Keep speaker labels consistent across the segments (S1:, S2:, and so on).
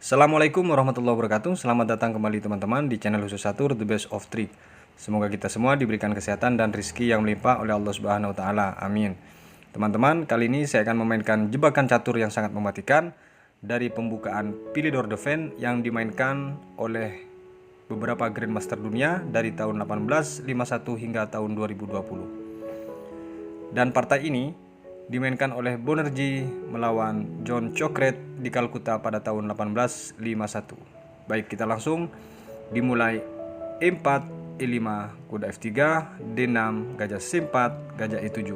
S1: Assalamualaikum warahmatullahi wabarakatuh. Selamat datang kembali teman-teman di channel khusus Catur The Best of Trick. Semoga kita semua diberikan kesehatan dan rezeki yang melimpah oleh Allah Subhanahu wa taala. Amin. Teman-teman, kali ini saya akan memainkan jebakan catur yang sangat mematikan dari pembukaan Philidor Dauphin yang dimainkan oleh beberapa Grandmaster dunia dari tahun 1851 hingga tahun 2020. Dan partai ini dimainkan oleh Bonerjee melawan John Cockcraft di Kalkuta pada tahun 1851. Baik, kita langsung dimulai. E4, E5, kuda F3, D6, gajah C4, gajah E7.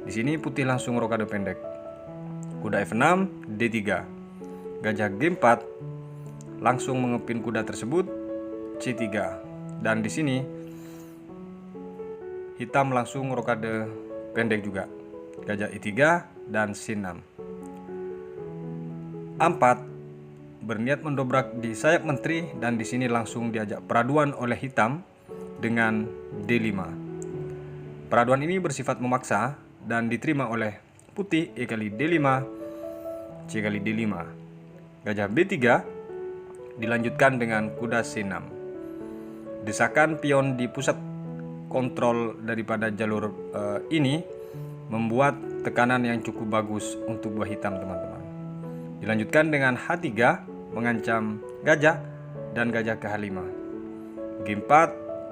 S1: Di sini putih langsung rokade pendek. Kuda F6, D3, gajah G4, langsung mengepin kuda tersebut C3. Dan di sini hitam langsung rokade pendek juga. Gajah E3 dan C6. 4 berniat mendobrak di sayap menteri dan di sini langsung diajak peraduan oleh hitam dengan D5. Peraduan ini bersifat memaksa dan diterima oleh putih. E kali D5, C kali D5. Gajah B3 dilanjutkan dengan kuda C6. Desakan pion di pusat kontrol daripada jalur ini membuat tekanan yang cukup bagus untuk buah hitam, teman-teman. Dilanjutkan dengan H3 mengancam gajah dan gajah ke H5. G4,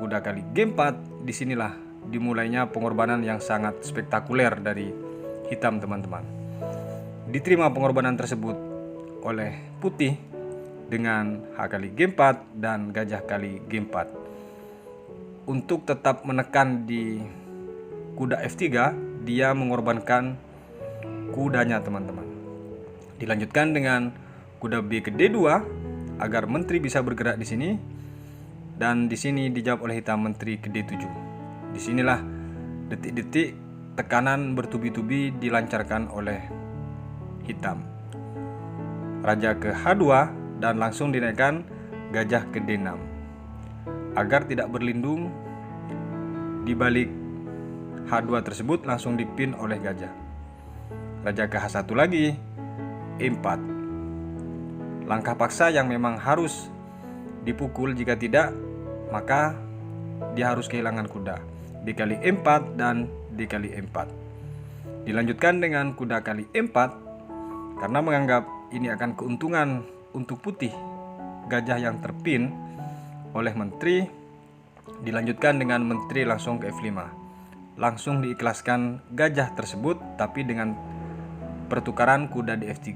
S1: kuda kali G4. Disinilah dimulainya pengorbanan yang sangat spektakuler dari hitam, teman-teman. Diterima pengorbanan tersebut oleh putih dengan H kali G4 dan gajah kali G4. Untuk tetap menekan di kuda F3, dia mengorbankan kudanya, teman-teman. Dilanjutkan dengan kuda B ke D2 agar menteri bisa bergerak di sini. Dan di sini dijawab oleh hitam menteri ke D7. Disinilah detik-detik tekanan bertubi-tubi dilancarkan oleh hitam. Raja ke H2 dan langsung dinaikkan gajah ke D6 agar tidak berlindung di balik H2 tersebut, langsung dipin oleh gajah. Raja ke H1 lagi, E4. Langkah paksa yang memang harus dipukul, jika tidak maka dia harus kehilangan kuda. D kali E4 dan D kali E4. Dilanjutkan dengan kuda kali E4 karena menganggap ini akan keuntungan untuk putih, gajah yang terpin oleh menteri. Dilanjutkan dengan menteri langsung ke F5. Langsung diikhlaskan gajah tersebut, tapi dengan pertukaran kuda di F3.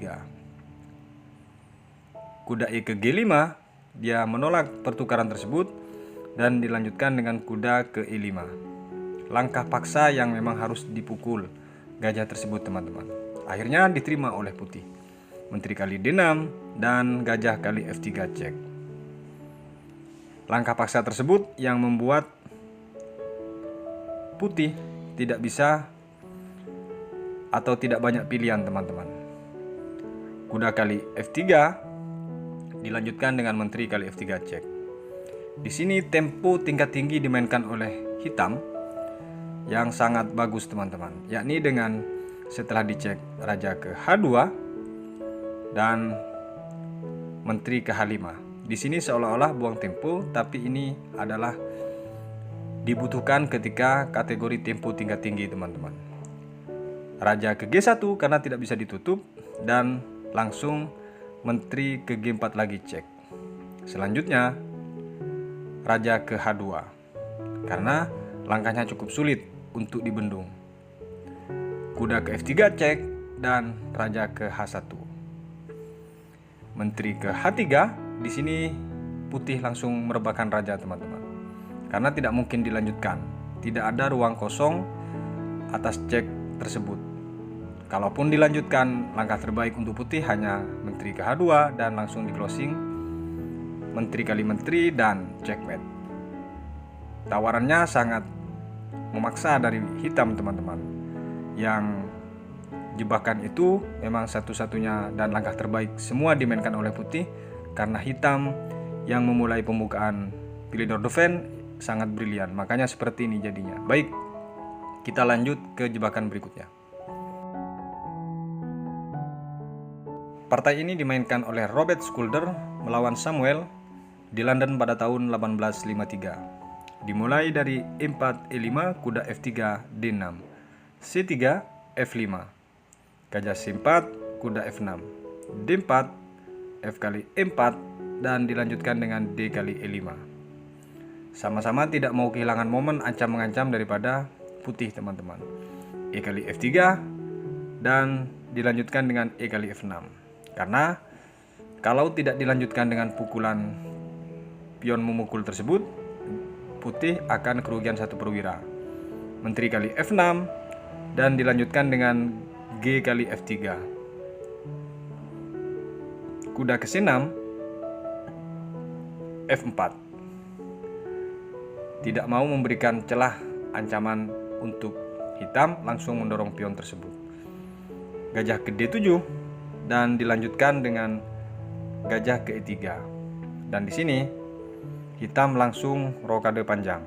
S1: Kuda E ke G5, dia menolak pertukaran tersebut dan dilanjutkan dengan kuda ke E5. Langkah paksa yang memang harus dipukul gajah tersebut, teman-teman. Akhirnya diterima oleh putih. Menteri kali D6 dan gajah kali F3 cek. Langkah paksa tersebut yang membuat putih tidak bisa atau tidak banyak pilihan, teman-teman. Kuda kali F3 dilanjutkan dengan menteri kali F3 cek. Di sini tempo tingkat tinggi dimainkan oleh hitam yang sangat bagus, teman-teman, yakni dengan setelah dicek raja ke H2 dan menteri ke H5. Di sini seolah-olah buang tempo, tapi ini adalah dibutuhkan ketika kategori tempo tingkat tinggi, teman-teman. Raja ke G1 karena tidak bisa ditutup dan langsung menteri ke G4 lagi cek. Selanjutnya raja ke H2 karena langkahnya cukup sulit untuk dibendung. Kuda ke F3 cek dan raja ke H1. Menteri ke H3. Di sini putih langsung merebahkan raja, teman-teman. Karena tidak mungkin dilanjutkan, tidak ada ruang kosong atas cek tersebut. Kalaupun dilanjutkan, langkah terbaik untuk putih hanya menteri ke H2 dan langsung di closing menteri kali menteri dan checkmate. Tawarannya sangat memaksa dari hitam, teman-teman. Yang jebakan itu memang satu-satunya dan langkah terbaik semua dimainkan oleh putih karena hitam yang memulai pembukaan Philidor Dauphin sangat brilian, makanya seperti ini jadinya. Baik, kita lanjut ke jebakan berikutnya. Partai ini dimainkan oleh Robert Skulder melawan Samuel di London pada tahun 1853. Dimulai dari E4 E5 kuda F3 D6, C3 F5, gajah C4 kuda F6, D4 F kali E4 dan dilanjutkan dengan D kali E5. Sama-sama tidak mau kehilangan momen ancam-mengancam daripada putih teman-teman. E kali F3 dan dilanjutkan dengan E kali F6. Karena kalau tidak dilanjutkan dengan pukulan pion memukul tersebut, putih akan kerugian satu perwira. Menteri kali F6 dan dilanjutkan dengan G kali F3. Kuda ke C6 F4. Tidak mau memberikan celah ancaman untuk hitam, langsung mendorong pion tersebut. Gajah ke D7 dan dilanjutkan dengan gajah ke E3. Dan di sini hitam langsung rokade panjang.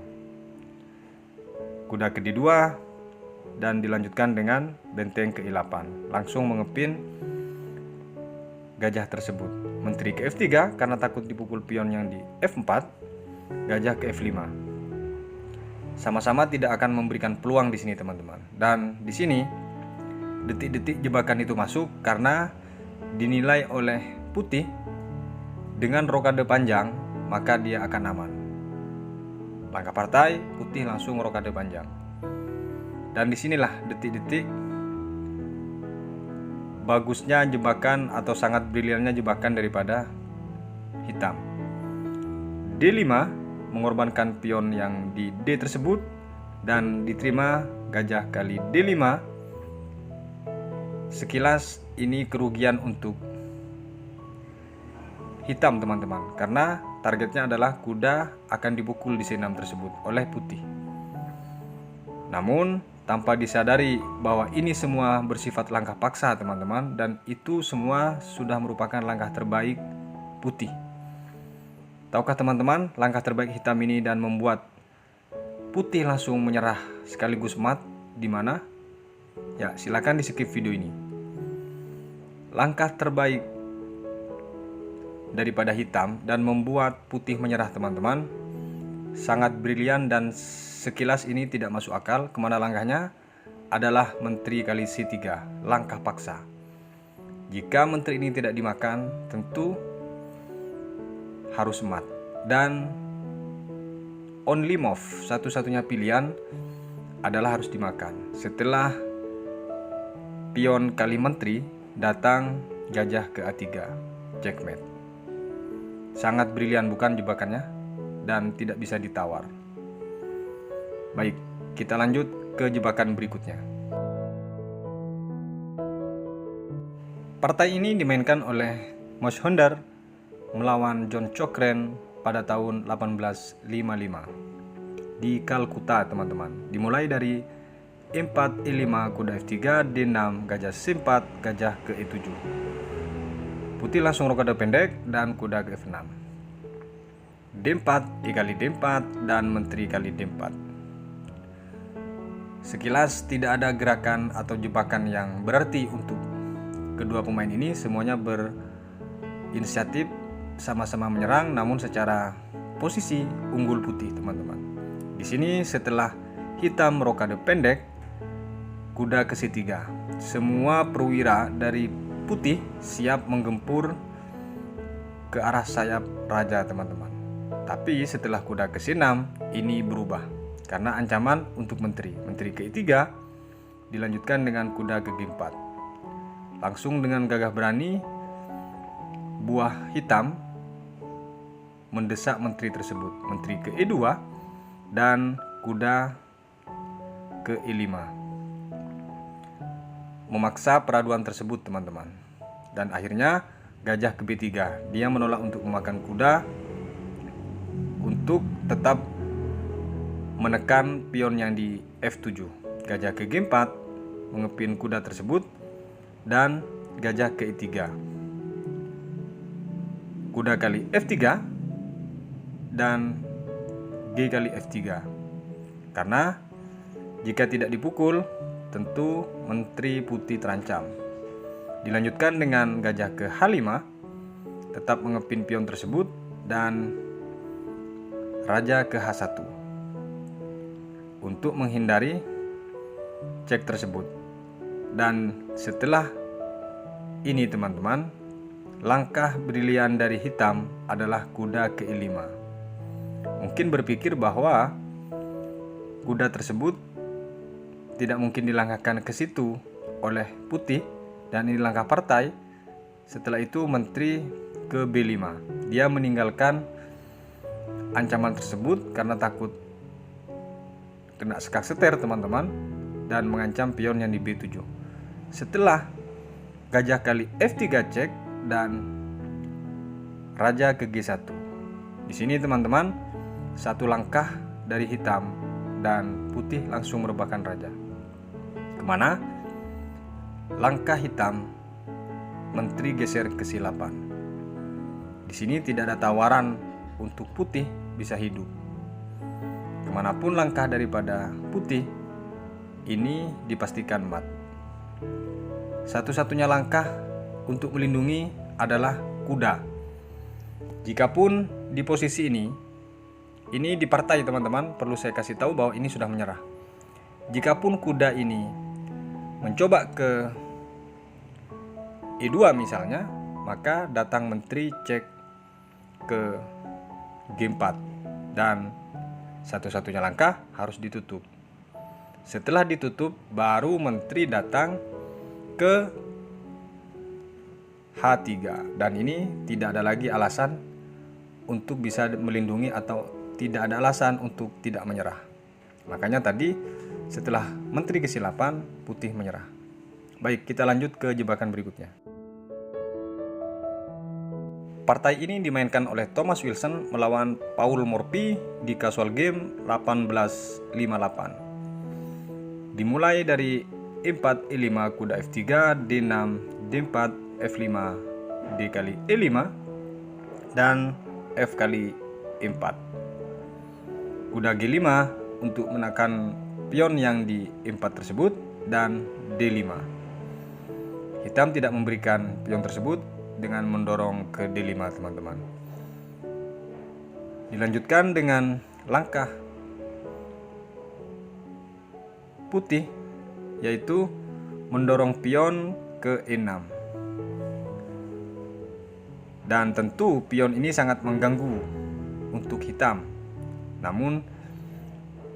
S1: Kuda ke D2 dan dilanjutkan dengan benteng ke E8, langsung mengepin gajah tersebut. Menteri ke F3 karena takut dipukul pion yang di F4, gajah ke F5. Sama-sama tidak akan memberikan peluang di sini teman-teman. Dan di sini detik-detik jebakan itu masuk karena dinilai oleh putih dengan rokade panjang, maka dia akan aman. Langkah partai, putih langsung rokade panjang. Dan disinilah detik-detik bagusnya jebakan atau sangat briliannya jebakan daripada hitam. D5 mengorbankan pion yang di D tersebut dan diterima gajah kali D5. Sekilas ini kerugian untuk hitam teman-teman, karena targetnya adalah kuda akan dipukul di C6 tersebut oleh putih. Namun tanpa disadari bahwa ini semua bersifat langkah paksa teman-teman, dan itu semua sudah merupakan langkah terbaik putih. Tahukah teman-teman langkah terbaik hitam ini dan membuat putih langsung menyerah sekaligus mat di mana? Ya, silakan di skip video ini. Langkah terbaik daripada hitam dan membuat putih menyerah teman-teman sangat brilian, dan sekilas ini tidak masuk akal. Kemana langkahnya? Adalah menteri kali C3, langkah paksa. Jika menteri ini tidak dimakan, tentu harus mat. Dan only move, satu-satunya pilihan adalah harus dimakan. Setelah pion kali menteri, datang gajah ke A3, checkmate. Sangat brilian bukan jebakannya, dan tidak bisa ditawar. Baik, kita lanjut ke jebakan berikutnya. Partai ini dimainkan oleh Mosh Honder melawan John Cochrane pada tahun 1855 di Kalkuta teman-teman. Dimulai dari E4 E5 kuda F3 D6 gajah C4 gajah ke E7. Putih langsung rokade pendek dan kuda ke F6. D4 E kali D4 dan menteri kali D4. Sekilas tidak ada gerakan atau jebakan yang berarti untuk kedua pemain ini. Semuanya berinisiatif sama-sama menyerang, namun secara posisi unggul putih teman-teman. Di sini setelah hitam rokade pendek, kuda ke C3. Semua perwira dari putih siap menggempur ke arah sayap raja teman-teman. Tapi setelah kuda ke C6 ini berubah karena ancaman untuk menteri. Menteri ke E3 dilanjutkan dengan kuda ke G4. Langsung dengan gagah berani buah hitam mendesak menteri tersebut. Menteri ke E2 dan kuda ke E5. Memaksa peraduan tersebut teman-teman. Dan akhirnya gajah ke B3. Dia menolak untuk memakan kuda untuk tetap menekan pion yang di F7. Gajah ke G4 mengepin kuda tersebut dan gajah ke E3. Kuda kali F3 dan G kali F3. Karena jika tidak dipukul, tentu menteri putih terancam. Dilanjutkan dengan gajah ke H5, tetap mengepin pion tersebut, dan raja ke H1 untuk menghindari cek tersebut. Dan setelah ini teman-teman, langkah brilian dari hitam adalah kuda ke E5. Mungkin berpikir bahwa kuda tersebut tidak mungkin dilangkahkan ke situ oleh putih, dan ini langkah partai. Setelah itu menteri ke B5. Dia meninggalkan ancaman tersebut karena takut kena sekak seter teman-teman, dan mengancam pion yang di B7. Setelah gajah kali F3 cek dan raja ke G1. Di sini teman-teman, satu langkah dari hitam dan putih langsung merebahkan raja. Kemana? Langkah hitam, menteri geser ke C8. Di sini tidak ada tawaran untuk putih bisa hidup. Kemanapun langkah daripada putih, ini dipastikan mat. Satu-satunya langkah untuk melindungi adalah kuda. Jikapun di posisi ini di partai teman-teman, perlu saya kasih tahu bahwa ini sudah menyerah. Jikapun kuda ini mencoba ke E2 misalnya, maka datang menteri cek ke G4, dan satu-satunya langkah harus ditutup. Setelah ditutup, baru menteri datang ke H3, dan ini tidak ada lagi alasan untuk bisa melindungi atau tidak ada alasan untuk tidak menyerah. Makanya tadi setelah menteri ke C8, putih menyerah. Baik, kita lanjut ke jebakan berikutnya. Partai ini dimainkan oleh Thomas Wilson melawan Paul Morphy di casual game 1858. Dimulai dari E4 E5 kuda F3, D6, D4, F5, D kali E5, dan F kali E4. Kuda G5 untuk menekan pion yang di E4 tersebut, dan D5. Hitam tidak memberikan pion tersebut dengan mendorong ke D5 teman-teman. Dilanjutkan dengan langkah putih, yaitu mendorong pion ke E6. Dan tentu pion ini sangat mengganggu untuk hitam. Namun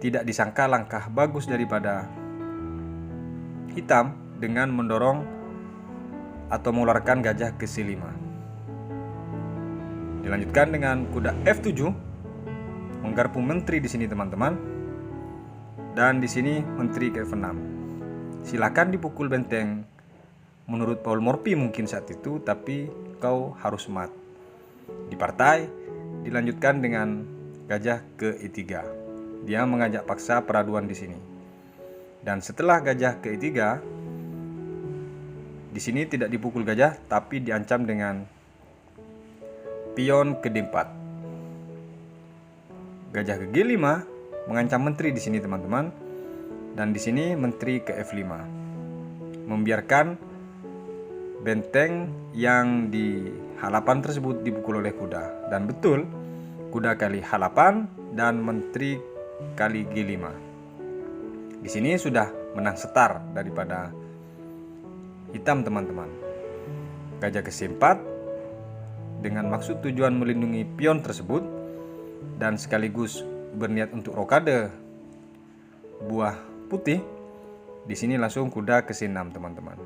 S1: tidak disangka langkah bagus daripada hitam dengan mendorong atau mengeluarkan gajah ke C5. Dilanjutkan dengan kuda F7, menggarpu menteri di sini teman-teman, dan di sini menteri ke F6. Silakan dipukul benteng menurut Paul Morphy mungkin saat itu, tapi kau harus mat. Di partai dilanjutkan dengan gajah ke E3. Dia mengajak paksa peraduan di sini. Dan setelah gajah ke E3, di sini tidak dipukul gajah, tapi diancam dengan pion ke D4. Gajah ke G5 mengancam menteri di sini teman-teman, dan di sini menteri ke F5, membiarkan benteng yang di H8 tersebut dipukul oleh kuda. Dan betul, kuda kali H8 dan menteri kali G5. Di sini sudah menang setar daripada hitam teman-teman. Gajah ke C4 dengan maksud tujuan melindungi pion tersebut dan sekaligus berniat untuk rokade buah putih. Di sini langsung kuda ke C6 teman-teman,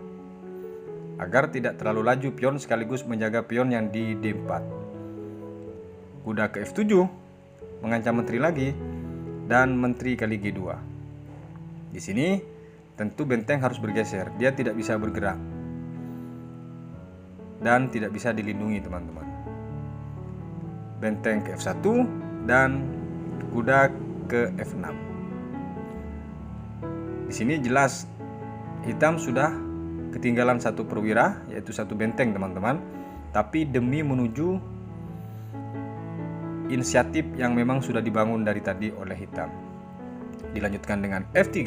S1: agar tidak terlalu laju pion sekaligus menjaga pion yang di D4. Kuda ke F7 mengancam menteri lagi, dan menteri kali G2. Di sini tentu benteng harus bergeser, dia tidak bisa bergerak dan tidak bisa dilindungi teman-teman. Benteng ke F1 dan kuda ke F6. Di sini jelas hitam sudah ketinggalan satu perwira, yaitu satu benteng teman-teman, tapi demi menuju inisiatif yang memang sudah dibangun dari tadi oleh hitam. Dilanjutkan dengan F3,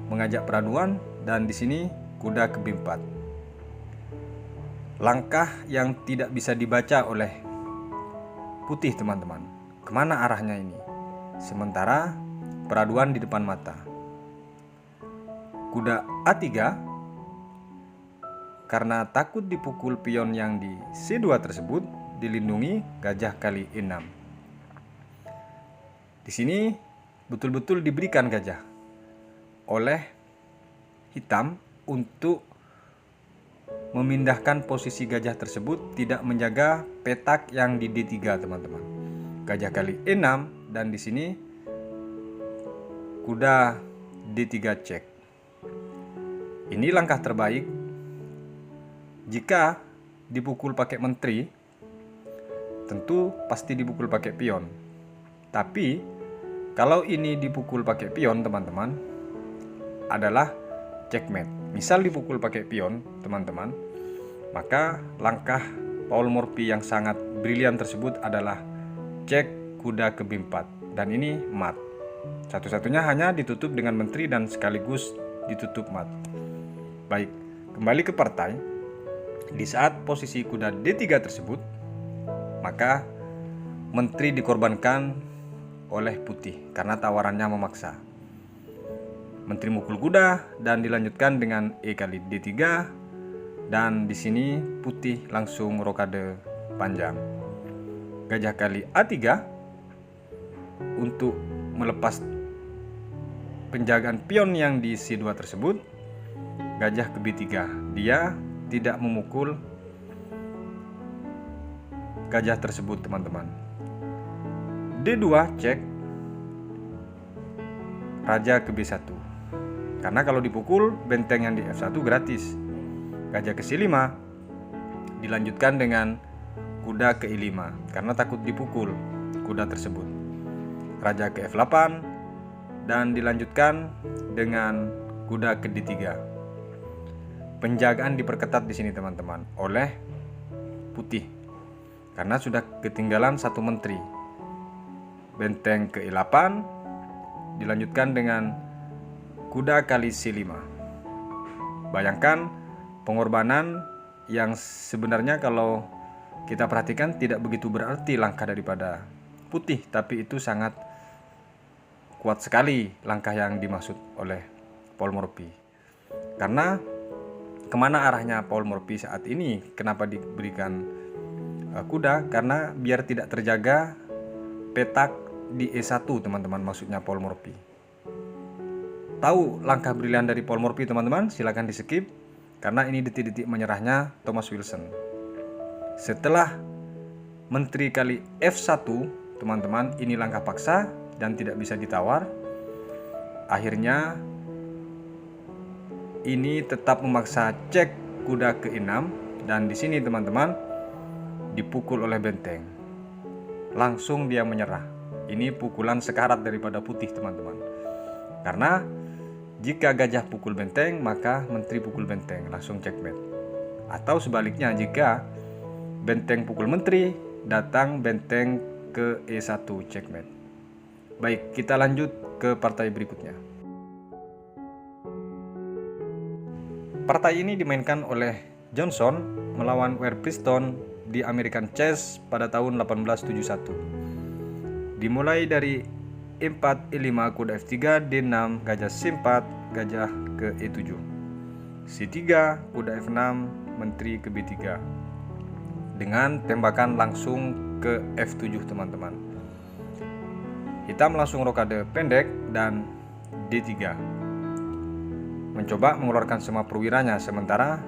S1: mengajak peraduan, dan di sini kuda ke B4. langkah yang tidak bisa dibaca oleh putih teman-teman. Kemana arahnya ini? Sementara peraduan di depan mata. Kuda A3 karena takut dipukul pion yang di C2 tersebut dilindungi gajah kali E6. Di sini betul-betul diberikan gajah oleh hitam untuk memindahkan posisi gajah tersebut, tidak menjaga petak yang di D3 teman-teman. Gajah kali E6 dan di sini kuda D3 cek. Ini langkah terbaik jika dipukul pakai menteri, tentu pasti dipukul pakai pion. Tapi kalau ini dipukul pakai pion teman-teman, adalah checkmate. Misal dipukul pakai pion teman-teman, maka langkah Paul Morphy yang sangat brilian tersebut adalah cek kuda ke B4, dan ini mat. Satu-satunya hanya ditutup dengan menteri dan sekaligus ditutup mat. Baik, kembali ke partai. Di saat posisi kuda D3 tersebut, maka menteri dikorbankan oleh putih karena tawarannya memaksa. Menteri mukul kuda dan dilanjutkan dengan E kali D3, dan di sini putih langsung rokade panjang. Gajah kali A3 untuk melepas penjagaan pion yang di C2 tersebut. Gajah ke B3, dia tidak memukul gajah tersebut teman-teman. D2 cek raja ke B1, karena kalau dipukul benteng yang di F1 gratis. Gajah ke C5 dilanjutkan dengan kuda ke E5 karena takut dipukul kuda tersebut. Raja ke F8 dan dilanjutkan dengan kuda ke D3. Penjagaan diperketat di sini teman-teman oleh putih karena sudah ketinggalan satu menteri. Benteng ke E8 dilanjutkan dengan kuda kali C5. Bayangkan pengorbanan yang sebenarnya kalau kita perhatikan tidak begitu berarti langkah daripada putih, tapi itu sangat kuat sekali langkah yang dimaksud oleh Paul Morphy. Karena kemana arahnya Paul Morphy saat ini? Kenapa diberikan kuda? Karena biar tidak terjaga petak di E1 teman-teman, maksudnya Paul Morphy. Tahu langkah brilian dari Paul Morphy teman-teman? Silakan di skip karena ini detik-detik menyerahnya Thomas Wilson. Setelah menteri kali F1 teman-teman, ini langkah paksa dan tidak bisa ditawar. Akhirnya ini tetap memaksa cek kuda ke E6, dan di sini teman-teman dipukul oleh benteng. Langsung dia menyerah. Ini pukulan sekarat daripada putih teman-teman. Karena jika gajah pukul benteng, maka menteri pukul benteng, langsung checkmate. Atau sebaliknya, jika benteng pukul menteri, datang benteng ke E1 checkmate. Baik, kita lanjut ke partai berikutnya. Partai ini dimainkan oleh Johnson melawan Ware Preston di American Chess pada tahun 1871. Dimulai dari E4, E5, kuda F3, D6, gajah C4, gajah ke E7. C3, kuda F6, menteri ke B3. Dengan tembakan langsung ke F7 teman-teman. Hitam langsung rokade pendek dan D3. Mencoba mengeluarkan semua perwiranya, sementara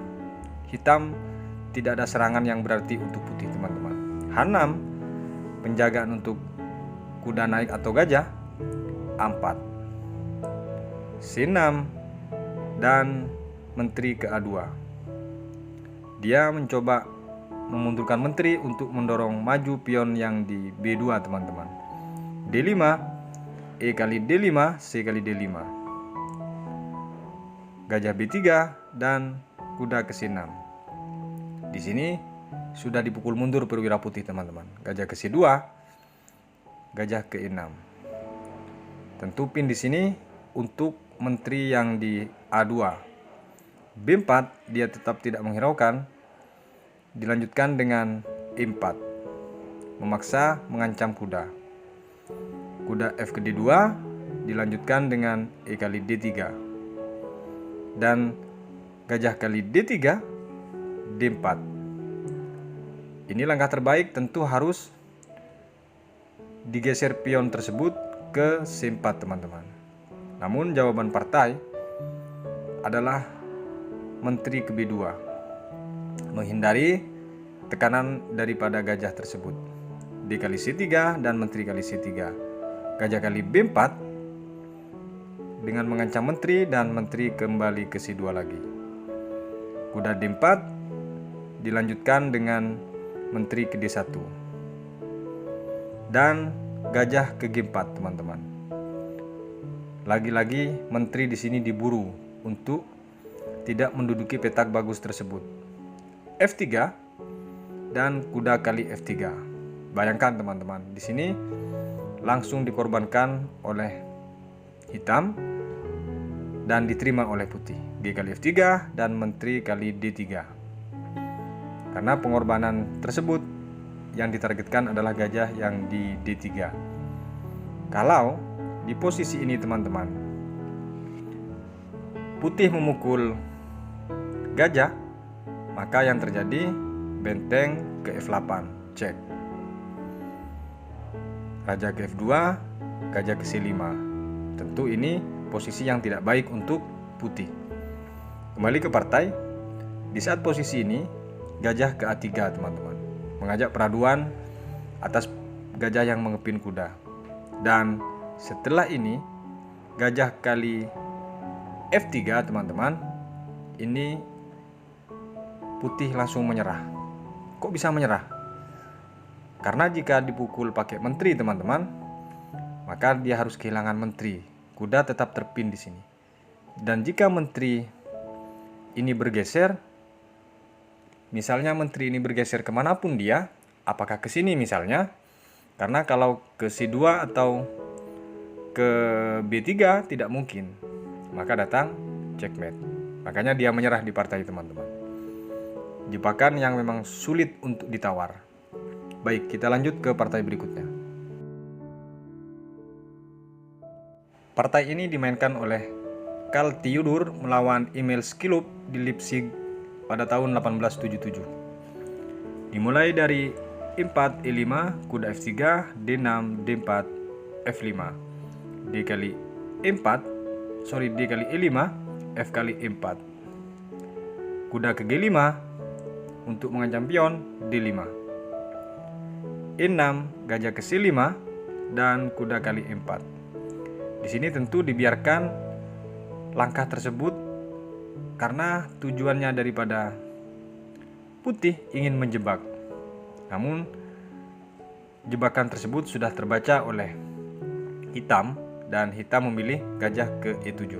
S1: hitam tidak ada serangan yang berarti untuk putih teman-teman. H6 penjagaan untuk kuda naik atau gajah. A4, C6 dan menteri ke A2. Dia mencoba memundurkan menteri untuk mendorong maju pion yang di B2 teman-teman. D5, E kali D5, C kali D5. Gajah B3 dan kuda ke C6. Di sini sudah dipukul mundur perwira putih teman-teman. Gajah ke C2, gajah ke E6. Tentu pin di sini untuk menteri yang di A2. B4 dia tetap tidak menghiraukan dilanjutkan dengan E4, memaksa mengancam kuda. Kuda F ke D2 dilanjutkan dengan E kali D3. Dan gajah kali D3, D4. Ini langkah terbaik, tentu harus digeser pion tersebut ke C4 teman-teman. Namun jawaban partai adalah menteri ke B2, menghindari tekanan daripada gajah tersebut. D kali C3 dan menteri kali C3. Gajah kali B4 dengan mengancam menteri, dan menteri kembali ke C2 lagi. Kuda D4 dilanjutkan dengan menteri ke D1. Dan gajah ke G4 teman-teman. Lagi-lagi menteri di sini diburu untuk tidak menduduki petak bagus tersebut. F3 dan kuda kali F3. Bayangkan teman-teman, di sini langsung dikorbankan oleh hitam dan diterima oleh putih. G kali F3 dan menteri kali D3. Karena pengorbanan tersebut yang ditargetkan adalah gajah yang di D3. Kalau di posisi ini teman-teman, putih memukul gajah, maka yang terjadi benteng ke F8, cek. Raja ke F2, gajah ke C5. Tentu ini posisi yang tidak baik untuk putih. Kembali ke partai, di saat posisi ini gajah ke A3 teman-teman, mengajak peraduan atas gajah yang mengepin kuda. Dan setelah ini gajah kali F3 teman-teman, ini putih langsung menyerah. Kok bisa menyerah? Karena jika dipukul pakai menteri teman-teman, maka dia harus kehilangan menteri. Kuda tetap terpin di sini. Dan jika menteri ini bergeser, misalnya menteri ini bergeser kemanapun dia, apakah ke sini misalnya, karena kalau ke C2 atau ke B3 tidak mungkin, maka datang checkmate. Makanya dia menyerah di partai teman-teman. Jebakan yang memang sulit untuk ditawar. Baik, kita lanjut ke partai berikutnya. Partai ini dimainkan oleh Karl Theodor melawan Emil Skillup di Leipzig pada tahun 1877. Dimulai dari E4, E5, kuda F3, D6, D4, F5. D kali E5, F kali E4. Kuda ke G5 untuk mengancam pion, D5. E6, gajah ke C5 dan kuda kali E4. Di sini tentu dibiarkan langkah tersebut karena tujuannya daripada putih ingin menjebak. Namun jebakan tersebut sudah terbaca oleh hitam dan hitam memilih gajah ke E7.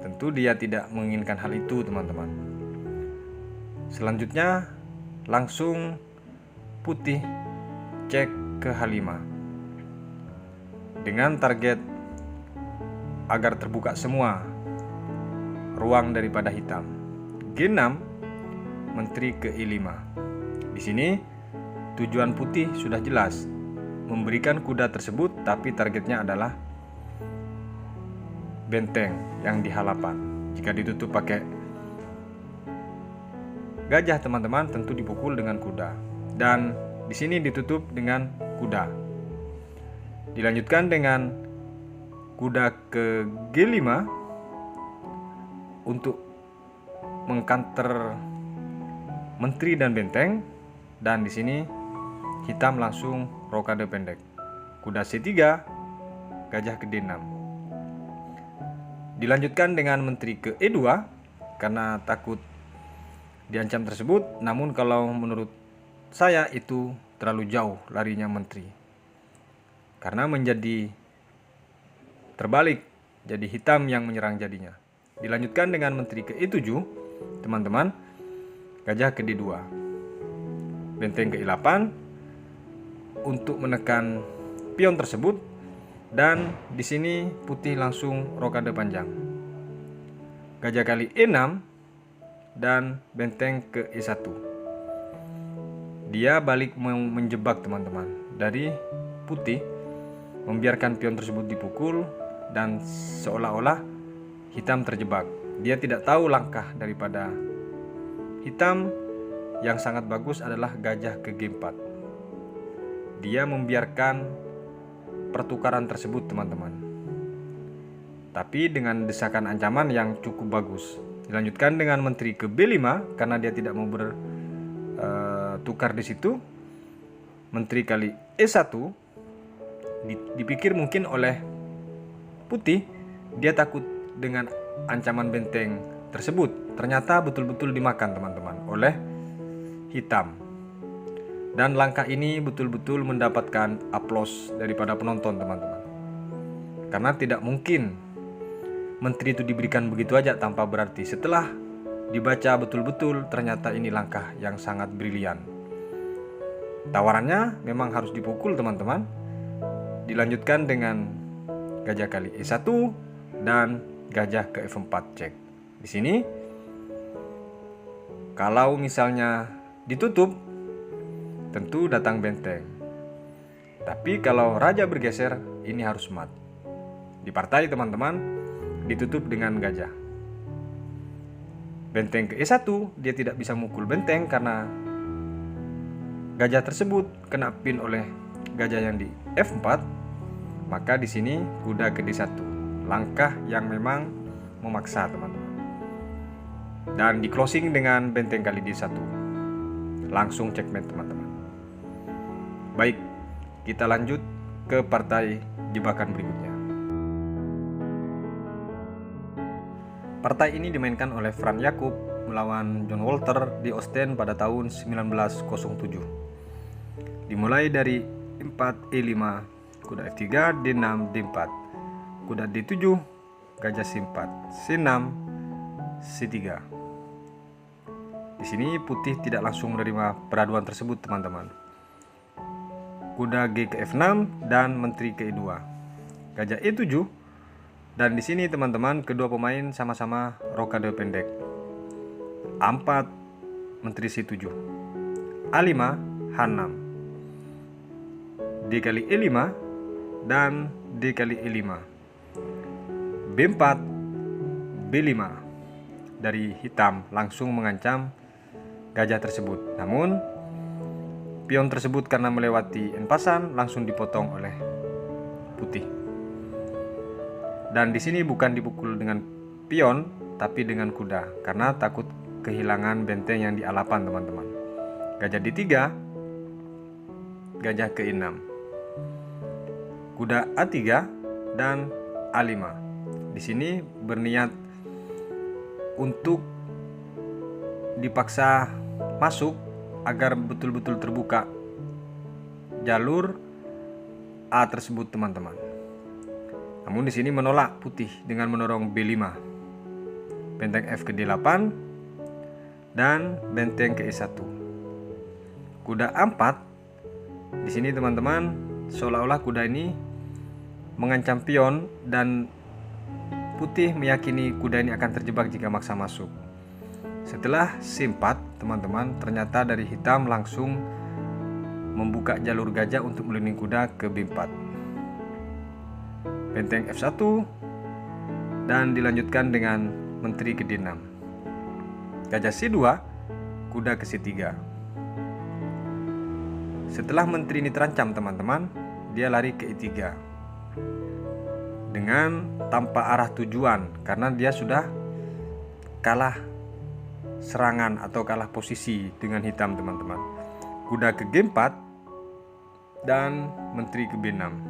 S1: Tentu dia tidak menginginkan hal itu teman-teman. Selanjutnya langsung putih cek ke H5 dengan target agar terbuka semua ruang daripada hitam. G6, menteri ke E5. Di sini tujuan putih sudah jelas, memberikan kuda tersebut, tapi targetnya adalah benteng yang di H8. Jika ditutup pakai gajah teman-teman, tentu dipukul dengan kuda. Dan di sini ditutup dengan kuda. Dilanjutkan dengan kuda ke G5 untuk mengkanter menteri dan benteng, dan di sini hitam langsung rokade pendek. Kuda C3, gajah ke D6. Dilanjutkan dengan menteri ke E2 karena takut diancam tersebut, namun kalau menurut saya itu terlalu jauh larinya menteri. Karena menjadi terbalik, jadi hitam yang menyerang jadinya. Dilanjutkan dengan menteri ke E7, teman-teman, gajah ke D2. Benteng ke E8 untuk menekan pion tersebut, dan di sini putih langsung rokade panjang. Gajah kali E6 dan benteng ke E1. dia balik menjebak teman-teman. Dari putih membiarkan pion tersebut dipukul dan seolah-olah hitam terjebak. Dia tidak tahu langkah daripada hitam yang sangat bagus adalah gajah ke G4. Dia membiarkan pertukaran tersebut teman-teman, tapi dengan desakan ancaman yang cukup bagus. Dilanjutkan dengan menteri ke B5 karena dia tidak mau bertukar di situ. Menteri kali E1 dipikir mungkin oleh putih dia takut dengan ancaman benteng tersebut. Ternyata betul-betul dimakan teman-teman oleh hitam. Dan langkah ini betul-betul mendapatkan aplaus daripada penonton teman-teman. Karena tidak mungkin menteri itu diberikan begitu aja tanpa berarti. Setelah dibaca betul-betul ternyata ini langkah yang sangat brilian. Tawarannya memang harus dipukul teman-teman. Dilanjutkan dengan gajah kali E1 dan gajah ke F4 cek. Di sini kalau misalnya ditutup tentu datang benteng. Tapi kalau raja bergeser ini harus mat. Di partai teman-teman ditutup dengan gajah. Benteng ke E1 dia tidak bisa mukul benteng karena gajah tersebut kena pin oleh gajah yang di F4. Maka di sini kuda ke D1. Langkah yang memang memaksa teman-teman. Dan di closing dengan benteng kali D1. Langsung checkmate teman-teman. Baik, kita lanjut ke partai jebakan berikutnya. Partai ini dimainkan oleh Franz Jakob melawan John Walter di Ostend pada tahun 1907. Dimulai dari 4E5, kuda F3, D6, D4, kuda D7, gajah C4, C6, C3. Di sini putih tidak langsung menerima peraduan tersebut teman-teman. Kuda G ke F6 dan menteri ke E2. Gajah E7 dan di sini teman-teman kedua pemain sama-sama rokade pendek. A4 menteri C7. A5 H6. D kali E5 dan D kali E5. B4 B5 dari hitam langsung mengancam gajah tersebut. Namun pion tersebut karena melewati enpasan langsung dipotong oleh putih. Dan di sini bukan dipukul dengan pion tapi dengan kuda karena takut kehilangan benteng yang di A8 teman-teman. Gajah D3, gajah ke E6. Kuda A3 dan A5. Di sini berniat untuk dipaksa masuk agar betul-betul terbuka jalur A tersebut teman-teman. Namun di sini menolak putih dengan mendorong B5, benteng F ke D8 dan benteng ke E1. Kuda A4 di sini teman-teman seolah-olah kuda ini mengancam pion dan putih meyakini kuda ini akan terjebak jika maksa masuk. Setelah C4 teman-teman ternyata dari hitam langsung membuka jalur gajah untuk melindungi kuda ke B4. Benteng F1 dan dilanjutkan dengan menteri ke D6. Gajah C2, kuda ke C3. Setelah menteri ini terancam teman-teman, dia lari ke E3 dengan tanpa arah tujuan karena dia sudah kalah serangan atau kalah posisi dengan hitam teman-teman. Kuda ke G4 dan menteri ke B6.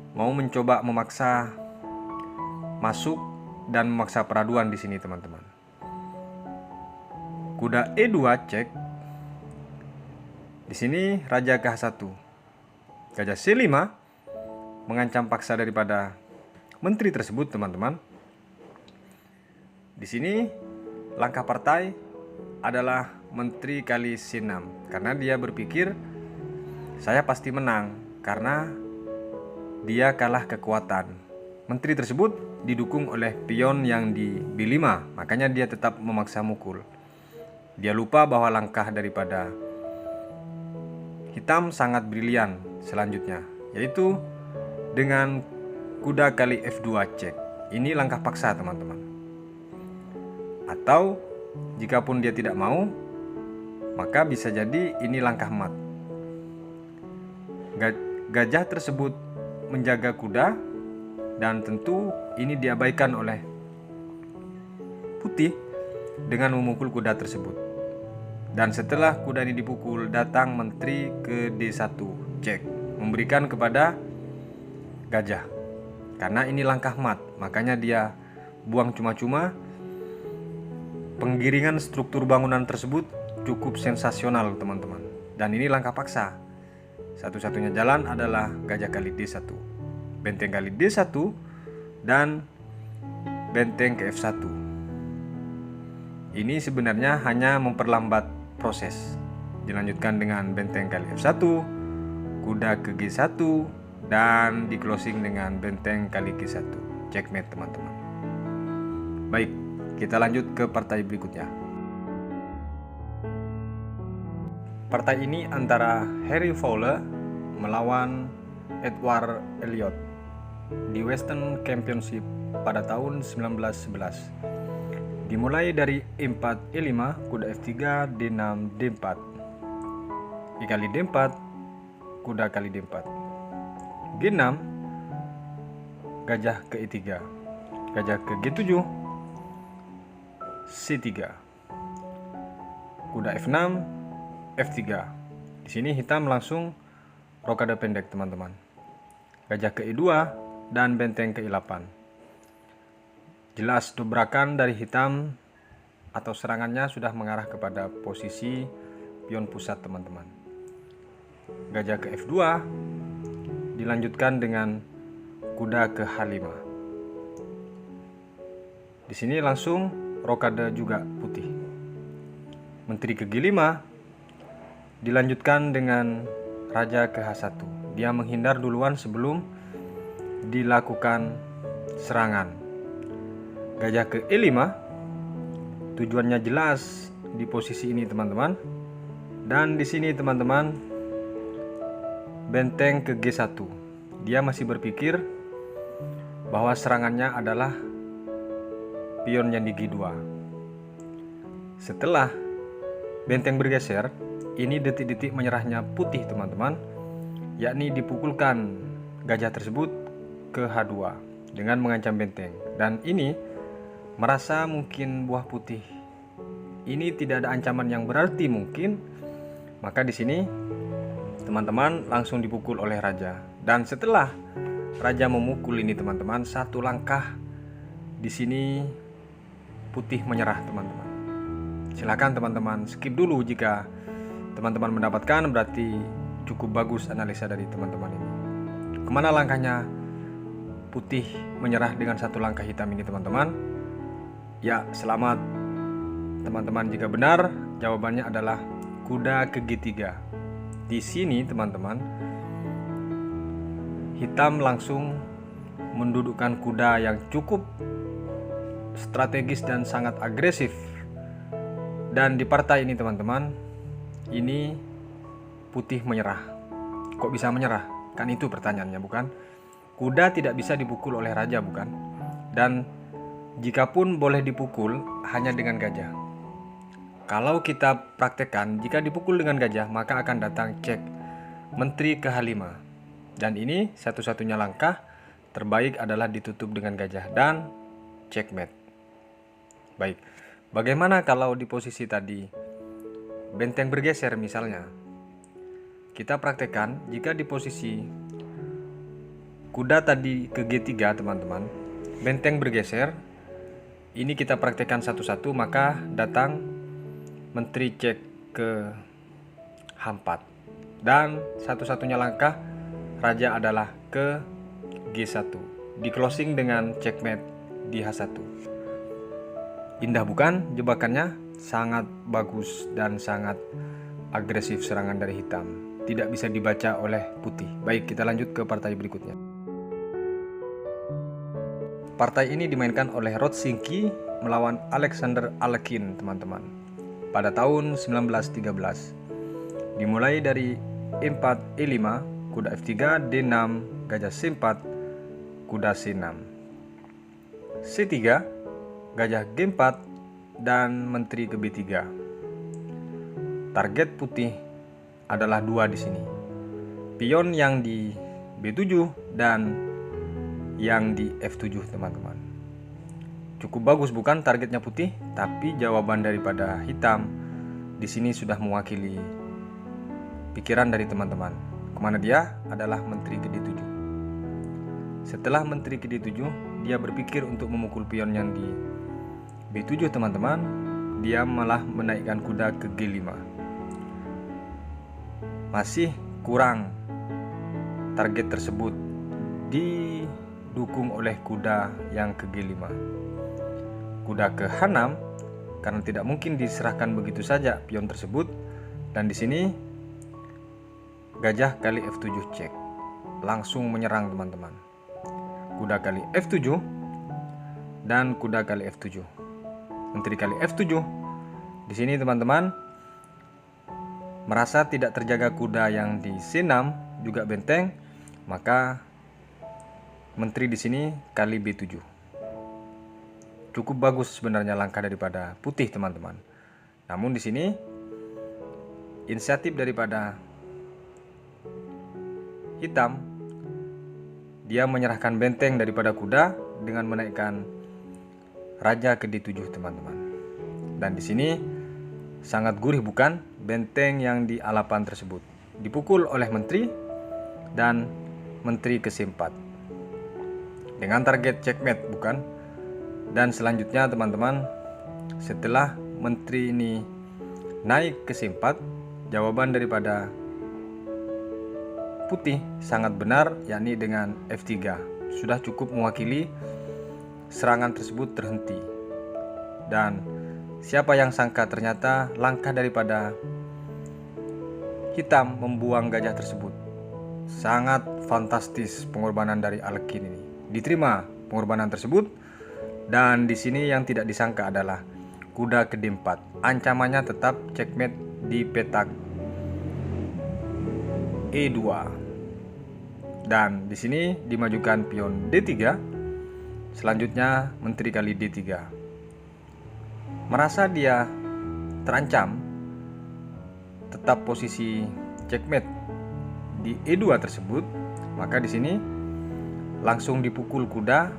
S1: Mau mencoba memaksa masuk dan memaksa peraduan di sini teman-teman. Kuda E2 cek. Di sini raja ke H1. Gajah C5 mengancam paksa daripada menteri tersebut teman-teman. Di sini langkah partai adalah menteri kali C6 karena dia berpikir saya pasti menang karena dia kalah kekuatan. Menteri tersebut didukung oleh pion yang di B5, makanya dia tetap memaksa mukul. Dia lupa bahwa langkah daripada hitam sangat brilian selanjutnya, yaitu dengan kuda kali F2 cek. Ini langkah paksa teman-teman. Atau jikapun dia tidak mau, maka bisa jadi ini langkah mat. Gajah tersebut menjaga kuda, dan tentu ini diabaikan oleh putih dengan memukul kuda tersebut. Dan setelah kuda ini dipukul, datang menteri ke D1 cek, memberikan kepada gajah. Karena ini langkah mat, makanya dia buang cuma-cuma. Penggiringan struktur bangunan tersebut cukup sensasional teman-teman. Dan ini langkah paksa. Satu-satunya jalan adalah gajah kali D1, benteng kali D1, dan benteng ke F1. Ini sebenarnya hanya memperlambat proses. Dilanjutkan dengan benteng kali F1, kuda ke G1, dan di closing dengan benteng kali G1. Checkmate teman-teman. Baik, kita lanjut ke partai berikutnya. Partai ini antara Harry Fowler melawan Edward Elliot di Western Championship pada tahun 1911. Dimulai dari E4, E5, kuda F3, D6, D4. E kali D4, kuda kali D4. G6, gajah ke E3. Gajah ke G7, C3. Kuda F6, F3. Di sini hitam langsung rokade pendek teman-teman. Gajah ke E2 dan benteng ke E8. Jelas dobrakan dari hitam atau serangannya sudah mengarah kepada posisi pion pusat teman-teman. Gajah ke F2 dilanjutkan dengan kuda ke H5. Di sini langsung rokade juga putih. Menteri ke G5 dilanjutkan dengan raja ke H1. Dia menghindar duluan sebelum dilakukan serangan. Gajah ke E5, tujuannya jelas di posisi ini teman-teman. Dan di sini teman-teman, benteng ke G1. Dia masih berpikir bahwa serangannya adalah pion yang di G2. Setelah benteng bergeser, ini detik-detik menyerahnya putih teman-teman, yakni dipukulkan gajah tersebut ke H2 dengan mengancam benteng. Dan ini merasa mungkin buah putih ini tidak ada ancaman yang berarti mungkin, maka di sini teman-teman langsung dipukul oleh raja. Dan setelah raja memukul ini teman-teman, satu langkah di sini putih menyerah teman-teman. Silakan teman-teman skip dulu jika teman-teman mendapatkan, berarti cukup bagus analisa dari teman-teman ini. Kemana langkahnya putih menyerah dengan satu langkah hitam ini teman-teman? Ya, selamat teman-teman jika benar, jawabannya adalah kuda ke G3. Di sini teman-teman, hitam langsung mendudukkan kuda yang cukup strategis dan sangat agresif. Dan di partai ini teman-teman, ini putih menyerah. Kok bisa menyerah? Kan itu pertanyaannya, bukan? Kuda tidak bisa dipukul oleh raja, bukan? Dan jikapun boleh dipukul hanya dengan gajah. Kalau kita praktekkan, jika dipukul dengan gajah, maka akan datang cek menteri ke H5. Dan ini satu-satunya langkah terbaik adalah ditutup dengan gajah dan checkmate. Baik, bagaimana kalau di posisi tadi benteng bergeser misalnya? Kita praktekkan jika di posisi kuda tadi ke G3 teman-teman, benteng bergeser. Ini kita praktekkan satu-satu, maka datang menteri cek ke H4. Dan satu-satunya langkah raja adalah ke G1. Di closing dengan checkmate di H1. Indah bukan jebakannya? Sangat bagus dan sangat agresif serangan dari hitam. Tidak bisa dibaca oleh putih. Baik, kita lanjut ke partai berikutnya. Partai ini dimainkan oleh Rodzinski melawan Alexander Alekhine teman-teman pada tahun 1913. Dimulai dari E4 E5, kuda F3 D6, gajah C4, kuda C6, C3, gajah G4 dan menteri ke B3. Target putih adalah 2 di sini. Pion yang di B7 dan yang di F7, teman-teman. Cukup bagus bukan targetnya putih, tapi jawaban daripada hitam di sini sudah mewakili pikiran dari teman-teman. Kemana dia? Adalah menteri ke D7. Setelah menteri ke D7, dia berpikir untuk memukul pion yang di B7, teman-teman. Dia malah menaikkan kuda ke G5. Masih kurang target tersebut didukung oleh kuda yang ke G5. Kuda ke H6 karena tidak mungkin diserahkan begitu saja pion tersebut, dan di sini gajah kali F7 cek, langsung menyerang, teman-teman. Kuda kali F7 dan kuda kali F7. Menteri kali F7. Di sini, teman-teman, merasa tidak terjaga kuda yang di C6 juga benteng, maka menteri di sini kali B7. Cukup bagus sebenarnya langkah daripada putih, teman-teman. Namun di sini inisiatif daripada hitam, dia menyerahkan benteng daripada kuda dengan menaikkan raja ke D7, teman-teman. Dan di sini sangat gurih bukan benteng yang di A8 tersebut dipukul oleh menteri dan menteri ke C4 dengan target checkmate bukan. Dan selanjutnya, teman-teman, setelah menteri ini naik ke C4, jawaban daripada putih sangat benar, yakni dengan F3. Sudah cukup mewakili serangan tersebut terhenti. Dan siapa yang sangka ternyata langkah daripada hitam membuang gajah tersebut. Sangat fantastis pengorbanan dari Alekhine ini. Diterima pengorbanan tersebut, dan di sini yang tidak disangka adalah kuda ke D4. Ancamannya tetap checkmate di petak E2. Dan di sini dimajukan pion D3. Selanjutnya menteri kali D3. Merasa dia terancam, tetap posisi checkmate di E2 tersebut, maka di sini langsung dipukul kuda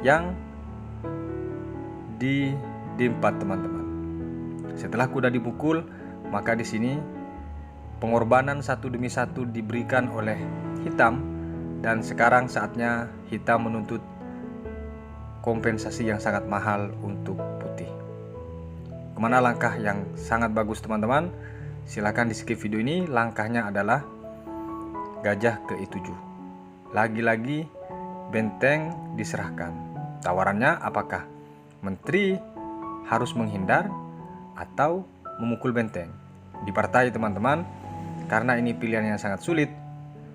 S1: yang di D4, teman-teman. Setelah kuda dipukul, maka di sini pengorbanan satu demi satu diberikan oleh hitam, dan sekarang saatnya hitam menuntut kompensasi yang sangat mahal untuk putih. Kemana langkah yang sangat bagus, teman-teman? Silahkan di skip video ini. Langkahnya adalah gajah ke E7. Lagi-lagi benteng diserahkan. Tawarannya apakah menteri harus menghindar atau memukul benteng? Di partai, teman-teman, karena ini pilihan yang sangat sulit,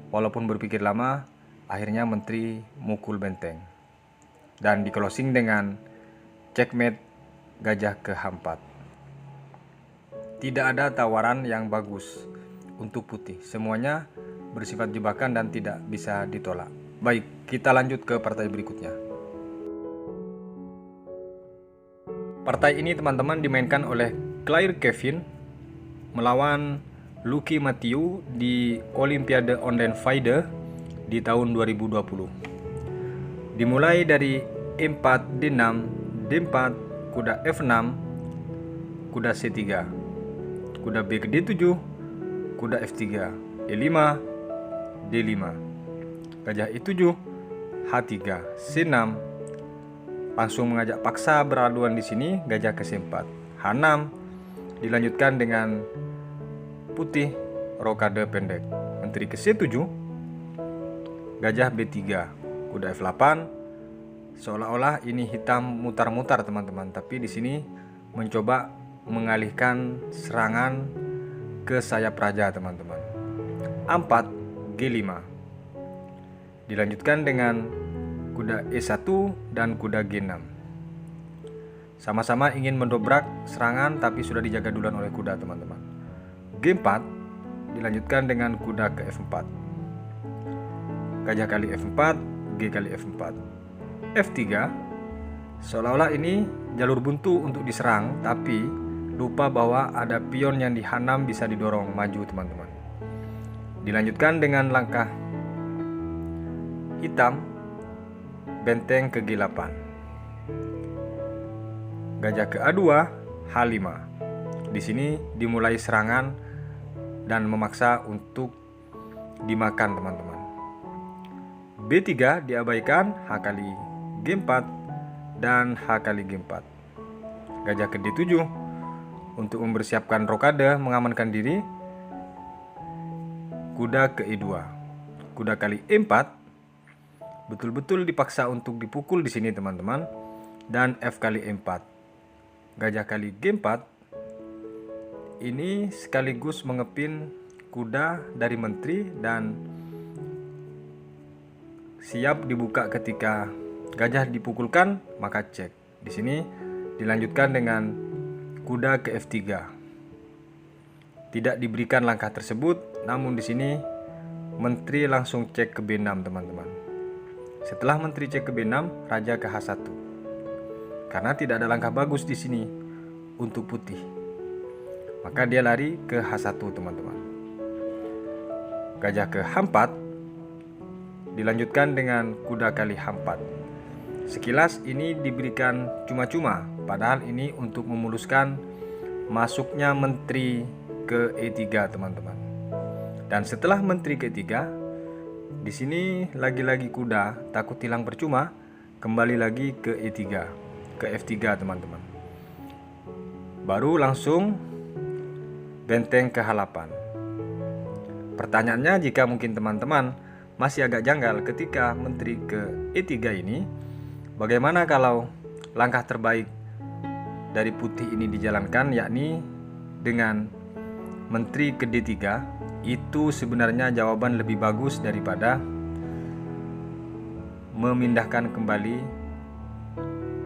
S1: walaupun berpikir lama, akhirnya menteri mukul benteng. Dan di closing dengan checkmate gajah ke H4. Tidak ada tawaran yang bagus untuk putih. Semuanya bersifat jebakan dan tidak bisa ditolak. Baik, kita lanjut ke partai berikutnya. Partai ini, teman-teman, dimainkan oleh Claire Kevin melawan Lucky Matthew di Olimpiade Online Fighter di tahun 2020. Dimulai dari E4 D6, D4, kuda F6, kuda C3, kuda B ke D7, kuda F3, E5, D5, gajah E7, H3, C6. Langsung mengajak paksa beraduan di sini, gajah ke C4, H6. Dilanjutkan dengan putih rokade pendek, menteri ke C7, gajah B3, kuda F8. Seolah-olah ini hitam mutar-mutar, teman-teman, tapi di sini mencoba mengalihkan serangan ke sayap raja, teman-teman. 4 G5. Dilanjutkan dengan kuda E1 dan kuda G6. Sama-sama ingin mendobrak serangan, tapi sudah dijaga duluan oleh kuda, teman-teman. G4, dilanjutkan dengan kuda ke F4. Gajah kali F4, G kali F4. F3, seolah-olah ini jalur buntu untuk diserang, tapi lupa bahwa ada pion yang dihanam bisa didorong maju teman-teman. Dilanjutkan dengan langkah hitam, benteng ke G8. Gajah ke A2, H5. Di sini dimulai serangan dan memaksa untuk dimakan teman-teman. B3 diabaikan, H kali G4 dan H kali G4. Gajah ke D7 untuk mempersiapkan rokade, mengamankan diri. Kuda ke E2. Kuda kali E4 betul-betul dipaksa untuk dipukul di sini teman-teman, dan F kali E4. Gajah kali G4 ini sekaligus mengepin kuda dari menteri dan siap dibuka ketika gajah dipukulkan, maka cek. Di sini dilanjutkan dengan kuda ke F3. Tidak diberikan langkah tersebut, namun di sini menteri langsung cek ke B6 teman-teman. Setelah menteri cek ke B6, raja ke H1. Karena tidak ada langkah bagus di sini untuk putih, maka dia lari ke H1 teman-teman. Gajah ke H4 dilanjutkan dengan kuda kali H4. Sekilas ini diberikan cuma-cuma, padahal ini untuk memuluskan masuknya menteri ke E3 teman-teman. Dan setelah menteri ke E3, di sini lagi-lagi kuda takut hilang percuma, kembali lagi ke E3, ke F3 teman-teman. Baru langsung benteng ke H8. Pertanyaannya, jika mungkin teman-teman masih agak janggal ketika menteri ke E3 ini, bagaimana kalau langkah terbaik dari putih ini dijalankan, yakni dengan menteri ke D3? Itu sebenarnya jawaban lebih bagus daripada memindahkan kembali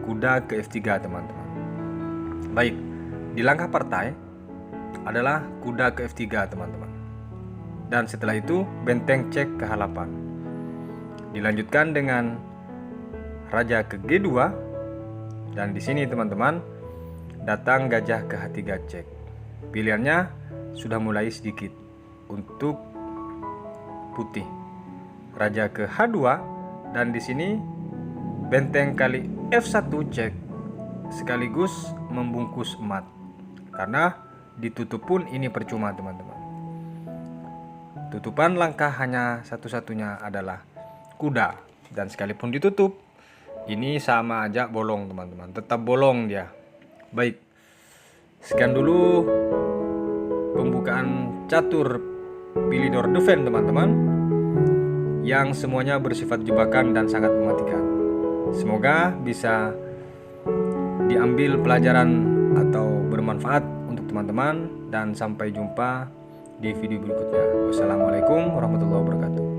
S1: kuda ke F3 teman-teman. Baik, di langkah partai adalah kuda ke F3 teman-teman. Dan setelah itu benteng cek ke H8. Dilanjutkan dengan raja ke G2, dan di sini teman-teman datang gajah ke H3 cek. Pilihannya sudah mulai sedikit untuk putih. Raja ke H2, dan di sini benteng kali F1 cek sekaligus membungkus emat. Karena ditutup pun ini percuma teman-teman. Tutupan langkah hanya satu-satunya adalah kuda, dan sekalipun ditutup ini sama aja bolong teman-teman, tetap bolong dia. Baik, sekian dulu pembukaan catur Philidor Defense teman-teman, yang semuanya bersifat jebakan dan sangat mematikan. Semoga bisa diambil pelajaran atau bermanfaat untuk teman-teman, dan sampai jumpa di video berikutnya. Wassalamualaikum warahmatullahi wabarakatuh.